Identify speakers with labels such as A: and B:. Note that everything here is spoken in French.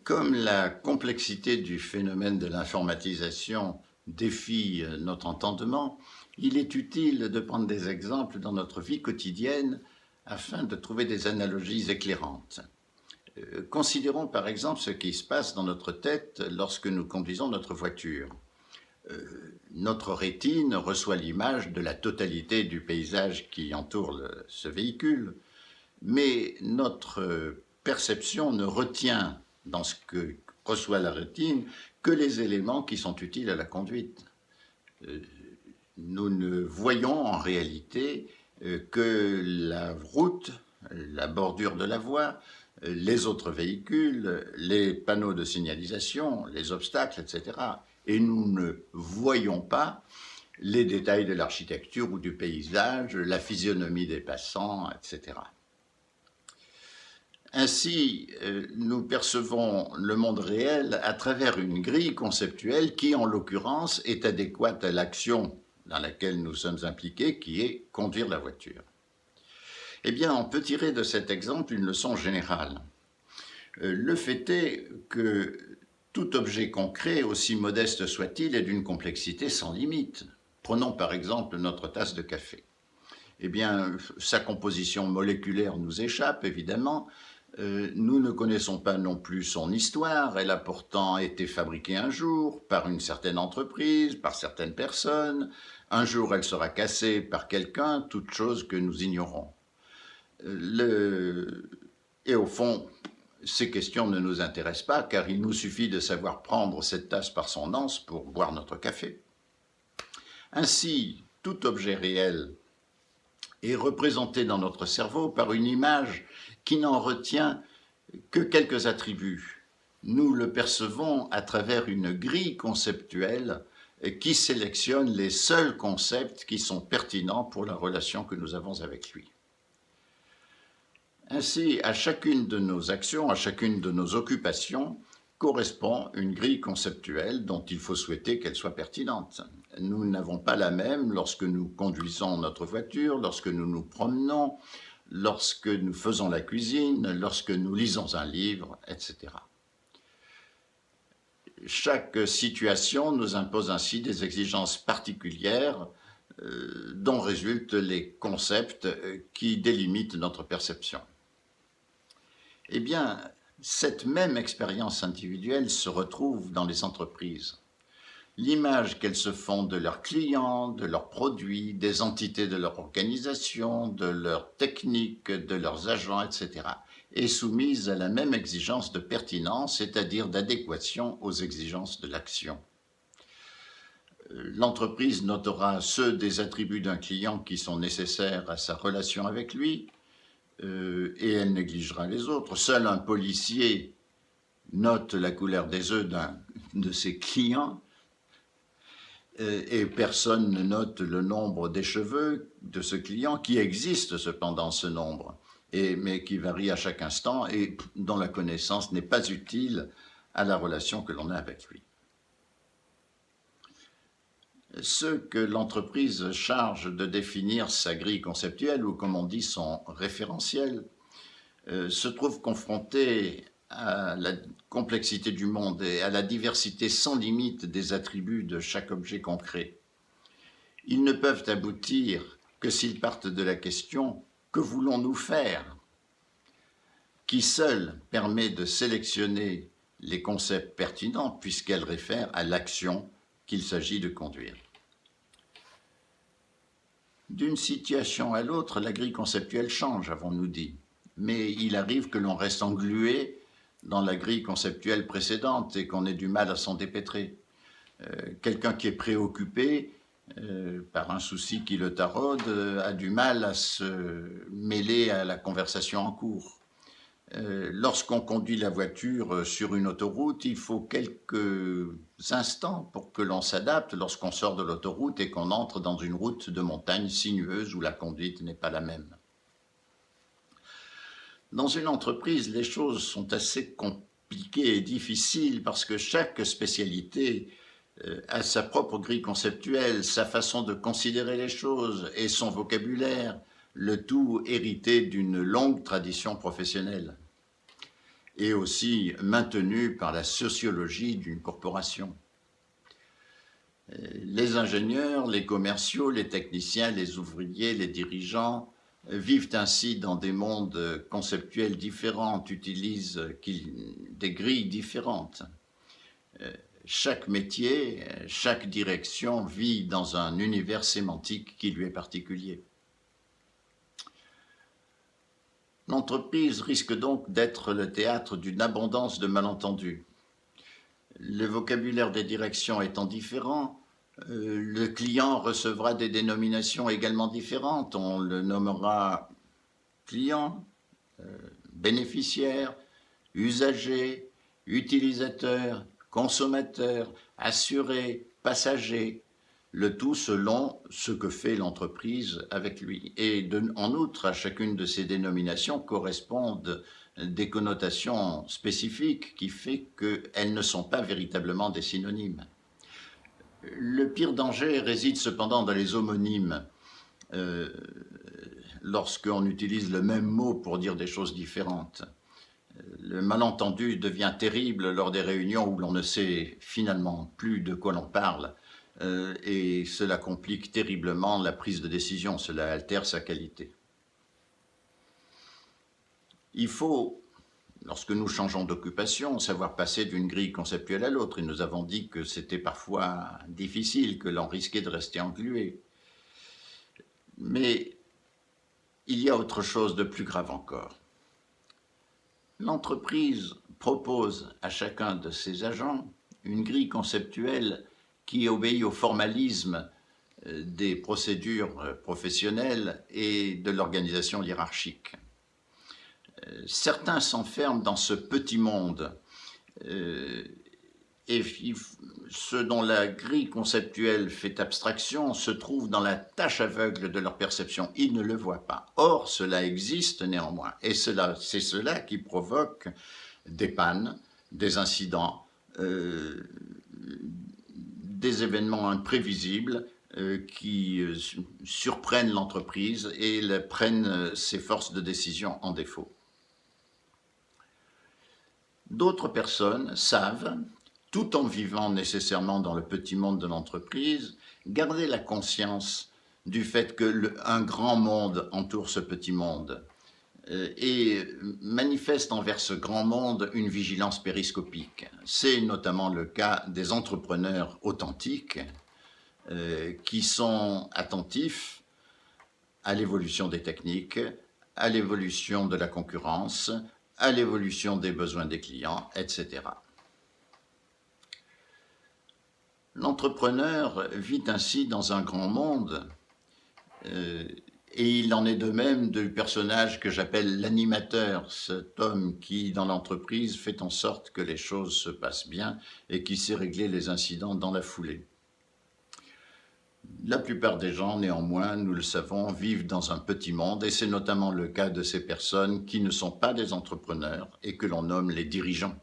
A: Comme la complexité du phénomène de l'informatisation défie notre entendement, il est utile de prendre des exemples dans notre vie quotidienne afin de trouver des analogies éclairantes. Considérons par exemple ce qui se passe dans notre tête lorsque nous conduisons notre voiture. Notre rétine reçoit l'image de la totalité du paysage qui entoure ce véhicule, mais notre perception ne retient dans ce que reçoit la rétine que les éléments qui sont utiles à la conduite. Nous ne voyons en réalité que la route, la bordure de la voie, les autres véhicules, les panneaux de signalisation, les obstacles, etc. Et nous ne voyons pas les détails de l'architecture ou du paysage, la physionomie des passants, etc. Ainsi, nous percevons le monde réel à travers une grille conceptuelle qui, en l'occurrence, est adéquate à l'action dans laquelle nous sommes impliqués, qui est conduire la voiture. Eh bien, on peut tirer de cet exemple une leçon générale. Le fait est que tout objet concret, aussi modeste soit-il, est d'une complexité sans limite. Prenons par exemple notre tasse de café. Eh bien, sa composition moléculaire nous échappe, évidemment. Nous ne connaissons pas non plus son histoire. Elle a pourtant été fabriquée un jour par une certaine entreprise, par certaines personnes. Un jour, elle sera cassée par quelqu'un, toute chose que nous ignorons. Et au fond, ces questions ne nous intéressent pas, car il nous suffit de savoir prendre cette tasse par son anse pour boire notre café. Ainsi, tout objet réel est représenté dans notre cerveau par une image qui n'en retient que quelques attributs. Nous le percevons à travers une grille conceptuelle qui sélectionne les seuls concepts qui sont pertinents pour la relation que nous avons avec lui. Ainsi, à chacune de nos actions, à chacune de nos occupations, correspond une grille conceptuelle dont il faut souhaiter qu'elle soit pertinente. Nous n'avons pas la même lorsque nous conduisons notre voiture, lorsque nous nous promenons, lorsque nous faisons la cuisine, lorsque nous lisons un livre, etc. Chaque situation nous impose ainsi des exigences particulières dont résultent les concepts qui délimitent notre perception. Eh bien, cette même expérience individuelle se retrouve dans les entreprises. L'image qu'elles se font de leurs clients, de leurs produits, des entités de leur organisation, de leurs techniques, de leurs agents, etc., est soumise à la même exigence de pertinence, c'est-à-dire d'adéquation aux exigences de l'action. L'entreprise notera ceux des attributs d'un client qui sont nécessaires à sa relation avec lui, et elle négligera les autres. Seul un policier note la couleur des œufs de ses clients, et personne ne note le nombre des cheveux de ce client, qui existe cependant ce nombre, mais qui varie à chaque instant et dont la connaissance n'est pas utile à la relation que l'on a avec lui. Ceux que l'entreprise charge de définir sa grille conceptuelle, ou comme on dit son référentiel, se trouvent confrontés à la complexité du monde et à la diversité sans limite des attributs de chaque objet concret. Ils ne peuvent aboutir que s'ils partent de la question « que voulons-nous faire ?», qui seule permet de sélectionner les concepts pertinents puisqu'elle réfère à l'action qu'il s'agit de conduire. D'une situation à l'autre, la grille conceptuelle change, avons-nous dit, mais il arrive que l'on reste englué dans la grille conceptuelle précédente et qu'on ait du mal à s'en dépêtrer. Quelqu'un qui est préoccupé par un souci qui le taraude a du mal à se mêler à la conversation en cours. Lorsqu'on conduit la voiture sur une autoroute, il faut quelques instants pour que l'on s'adapte lorsqu'on sort de l'autoroute et qu'on entre dans une route de montagne sinueuse où la conduite n'est pas la même. Dans une entreprise, les choses sont assez compliquées et difficiles parce que chaque spécialité a sa propre grille conceptuelle, sa façon de considérer les choses et son vocabulaire, le tout hérité d'une longue tradition professionnelle. et aussi maintenu par la sociologie d'une corporation. Les ingénieurs, les commerciaux, les techniciens, les ouvriers, les dirigeants vivent ainsi dans des mondes conceptuels différents, utilisent des grilles différentes. Chaque métier, chaque direction vit dans un univers sémantique qui lui est particulier. L'entreprise risque donc d'être le théâtre d'une abondance de malentendus. Le vocabulaire des directions étant différent, le client recevra des dénominations également différentes. On le nommera client, bénéficiaire, usager, utilisateur, consommateur, assuré, passager, le tout selon ce que fait l'entreprise avec lui. Et en outre, à chacune de ces dénominations correspondent des connotations spécifiques qui fait qu'elles ne sont pas véritablement des synonymes. Le pire danger réside cependant dans les homonymes. Lorsqu'on utilise le même mot pour dire des choses différentes. Le malentendu devient terrible lors des réunions où l'on ne sait finalement plus de quoi l'on parle et cela complique terriblement la prise de décision, cela altère sa qualité. Il faut, lorsque nous changeons d'occupation, savoir passer d'une grille conceptuelle à l'autre et nous avons dit que c'était parfois difficile, que l'on risquait de rester englué. Mais il y a autre chose de plus grave encore. L'entreprise propose à chacun de ses agents une grille conceptuelle qui obéit au formalisme des procédures professionnelles et de l'organisation hiérarchique. Certains s'enferment dans ce petit monde et ce dont la grille conceptuelle fait abstraction se trouve dans la tâche aveugle de leur perception. Ils ne le voient pas. Or, cela existe néanmoins. Et c'est cela qui provoque des pannes, des incidents, des événements imprévisibles qui surprennent l'entreprise et prennent ses forces de décision en défaut. D'autres personnes savent, tout en vivant nécessairement dans le petit monde de l'entreprise, garder la conscience du fait qu'un grand monde entoure ce petit monde et manifeste envers ce grand monde une vigilance périscopique. C'est notamment le cas des entrepreneurs authentiques qui sont attentifs à l'évolution des techniques, à l'évolution de la concurrence, à l'évolution des besoins des clients, etc. L'entrepreneur vit ainsi dans un grand monde et il en est de même du personnage que j'appelle l'animateur, cet homme qui, dans l'entreprise, fait en sorte que les choses se passent bien et qui sait régler les incidents dans la foulée. La plupart des gens, néanmoins, nous le savons, vivent dans un petit monde et c'est notamment le cas de ces personnes qui ne sont pas des entrepreneurs et que l'on nomme les dirigeants.